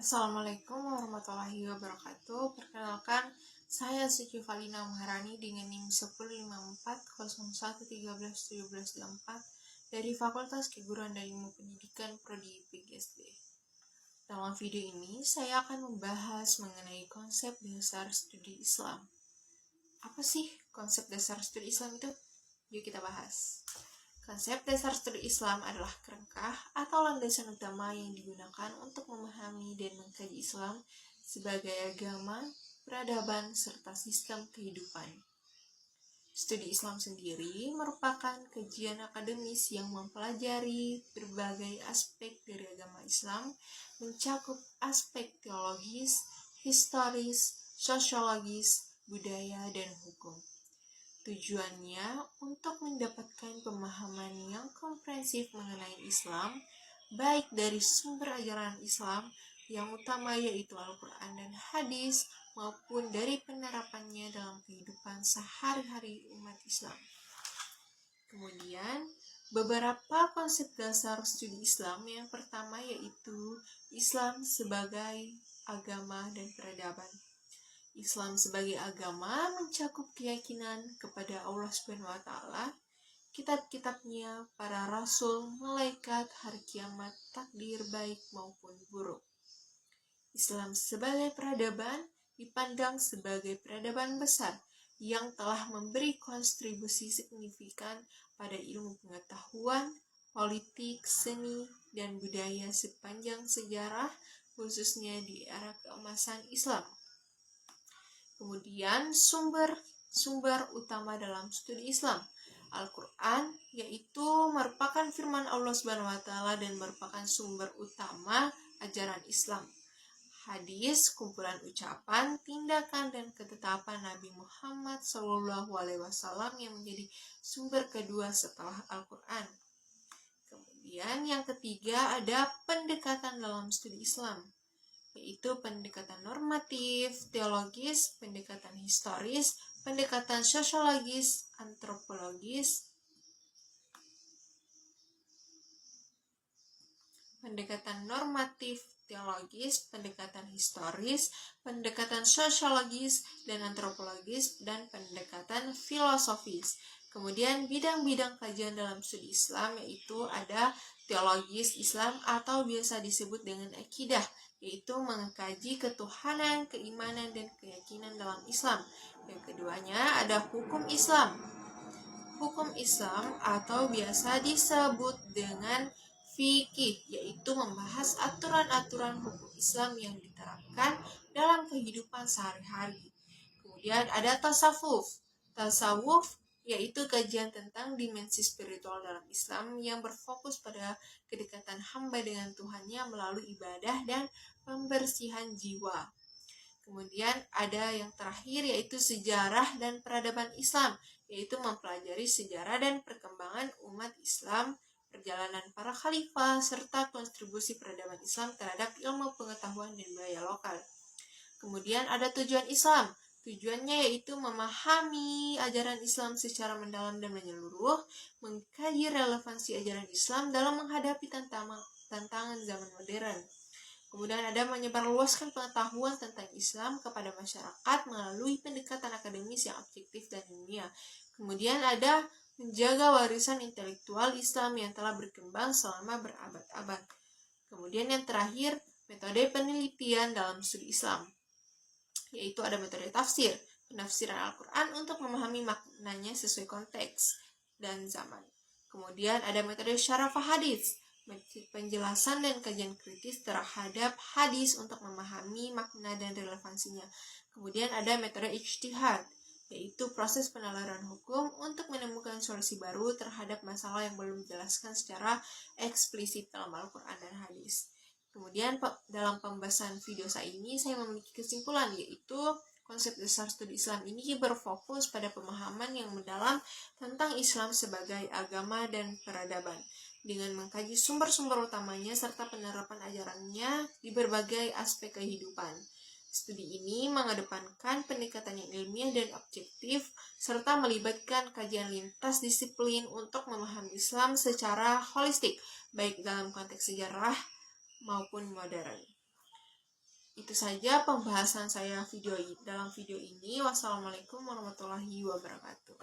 Assalamualaikum warahmatullahi wabarakatuh. Perkenalkan, saya Siti Valina Maharani dengan NIM 105401131724 dari Fakultas Keguruan dan Ilmu Pendidikan Prodi PGSD. Dalam video ini, saya akan membahas mengenai konsep dasar studi Islam. Apa sih konsep dasar studi Islam itu? Yuk kita bahas. Konsep dasar studi Islam adalah kerangka atau landasan utama yang digunakan untuk memahami dan mengkaji Islam sebagai agama, peradaban, serta sistem kehidupan. Studi Islam sendiri merupakan kajian akademis yang mempelajari berbagai aspek dari agama Islam, mencakup aspek teologis, historis, sosiologis, budaya, dan hukum. Tujuannya untuk mendapatkan pemahaman yang komprehensif mengenai Islam, baik dari sumber ajaran Islam yang utama yaitu Al-Quran dan Hadis, maupun dari penerapannya dalam kehidupan sehari-hari umat Islam. Kemudian, beberapa konsep dasar studi Islam yang pertama yaitu Islam sebagai agama dan peradaban. Islam sebagai agama mencakup keyakinan kepada Allah SWT, kitab-kitabnya, para rasul, malaikat, hari kiamat, takdir baik maupun buruk. Islam sebagai peradaban dipandang sebagai peradaban besar yang telah memberi kontribusi signifikan pada ilmu pengetahuan, politik, seni, dan budaya sepanjang sejarah, khususnya di era keemasan Islam. Kemudian sumber utama dalam studi Islam, Al-Quran, yaitu merupakan firman Allah SWT dan merupakan sumber utama ajaran Islam. Hadis, kumpulan ucapan, tindakan, dan ketetapan Nabi Muhammad SAW yang menjadi sumber kedua setelah Al-Quran. Kemudian yang ketiga ada pendekatan dalam studi Islam, yaitu pendekatan normatif, teologis, pendekatan historis, pendekatan sosiologis, antropologis, pendekatan normatif, teologis, pendekatan historis, pendekatan sosiologis dan antropologis, dan pendekatan filosofis. Kemudian bidang-bidang kajian dalam studi Islam yaitu ada teologis Islam atau biasa disebut dengan akidah, yaitu mengkaji ketuhanan, keimanan, dan keyakinan dalam Islam. Yang keduanya ada hukum Islam. Hukum Islam atau biasa disebut dengan fikih, yaitu membahas aturan-aturan hukum Islam yang diterapkan dalam kehidupan sehari-hari. Kemudian ada tasawuf. Tasawuf yaitu kajian tentang dimensi spiritual dalam Islam yang berfokus pada kedekatan hamba dengan Tuhannya melalui ibadah dan pembersihan jiwa. Kemudian ada yang terakhir yaitu sejarah dan peradaban Islam, yaitu mempelajari sejarah dan perkembangan umat Islam, perjalanan para khalifah, serta kontribusi peradaban Islam terhadap ilmu pengetahuan dan budaya lokal. Kemudian ada tujuan Islam. Tujuannya yaitu memahami ajaran Islam secara mendalam dan menyeluruh, mengkaji relevansi ajaran Islam dalam menghadapi tantangan zaman modern. Kemudian ada menyebarluaskan pengetahuan tentang Islam kepada masyarakat melalui pendekatan akademis yang objektif dan ilmiah. Kemudian ada menjaga warisan intelektual Islam yang telah berkembang selama berabad-abad. Kemudian yang terakhir, metode penelitian dalam studi Islam, yaitu ada metode tafsir, penafsiran Al-Quran untuk memahami maknanya sesuai konteks dan zaman. Kemudian ada metode syarafah hadis, penjelasan dan kajian kritis terhadap hadis untuk memahami makna dan relevansinya. Kemudian ada metode ijtihad, yaitu proses penalaran hukum untuk menemukan solusi baru terhadap masalah yang belum dijelaskan secara eksplisit dalam Al-Quran dan hadis. Kemudian dalam pembahasan video saya ini saya memiliki kesimpulan, yaitu konsep dasar studi Islam ini berfokus pada pemahaman yang mendalam tentang Islam sebagai agama dan peradaban, dengan mengkaji sumber-sumber utamanya serta penerapan ajarannya di berbagai aspek kehidupan. Studi ini mengedepankan pendekatan yang ilmiah dan objektif, serta melibatkan kajian lintas disiplin untuk memahami Islam secara holistik, baik dalam konteks sejarah maupun modern. Itu saja pembahasan saya dalam video ini. Wassalamualaikum warahmatullahi wabarakatuh.